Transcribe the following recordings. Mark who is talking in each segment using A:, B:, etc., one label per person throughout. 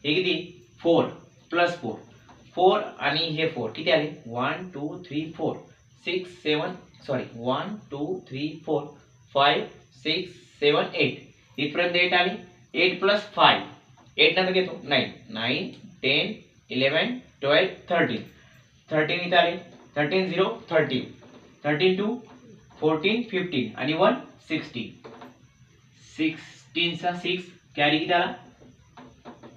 A: हे किती 4 प्लस 4 4 आणि हे 4 किती आले 1 2 3 4 6 7 सॉरी 1 2 3 4 5 6 7 8 इथपर्यंत 8 आले 8 प्लस 5 8 नंतर घेतो 9 9 10 11 12 13 13 इथे आले 13 0 13 13 2 14 15 आणि 1 16 16 चा 6 कॅरी किती आला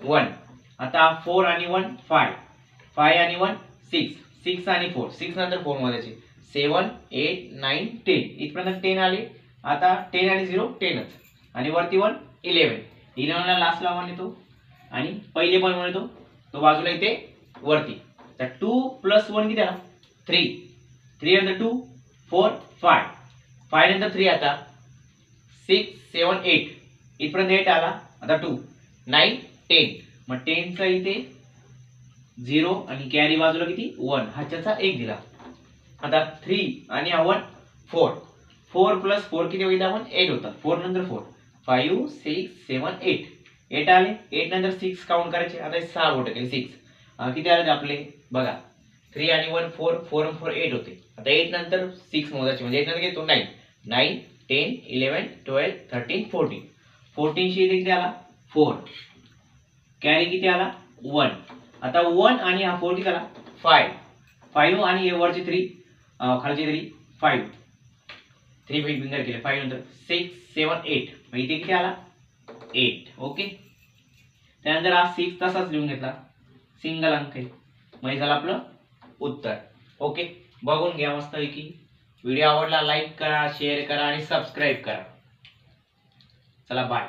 A: 1 आता 4 आणि 1 5 5 आणि 1 6 6 आणि 4 6 नंतर 4 मोजायचे 7 8 9 10 इथपर्यंत 10 आले आता 10 आणि 0 10च आणि वरती 1 11 11 ला लास्ट ला 1 येतो आणि पहिले पण 1 येतो तो बाजूला इथे वरती तर 2 प्लस 1 किती आला 3 3 नंतर 2 4 5 5 नंतर 3 आता 6 7 8 इथपर्यंत 8 आला आता 2 9 10 मग 10 चा इथे 0 आणि कॅरी बाजूला किती 1 हाच्याचा 1 दिला आता 3 आणि हा 1 4 4 प्लस 4 किती होईल आपण 8 होतात 4 नंतर 4 5 6 7 8 8 आले 8 नंतर 6 काउंट करायचे आता 6 बोट केले 6 किती आले आपले बघा 3 आणि 1 4 4 आणि 4 8 होते आता 8 नंतर 6 मोजायचे म्हणजे 8 नंतर घेतो 9 9 10 11 12 13 14 14 शी किती आला 4 कॅरी किती आला 1 आता 1 आणि हा 4 किती आला 5 5 आणि हे वरचे 3 खालचे 3 5 3 फिंगर केले 5 नंतर 6 7 8 मग इथे किती आला 8 ओके त्यानंतर हा 6 तसाच लिहून घेतला सिंगल अंक आहे मग झालं आपलं उत्तर ओके बघून घ्या मस्त पैकी व्हिडिओ आवडला लाईक करा शेअर करा आणि सबस्क्राईब करा चला बाय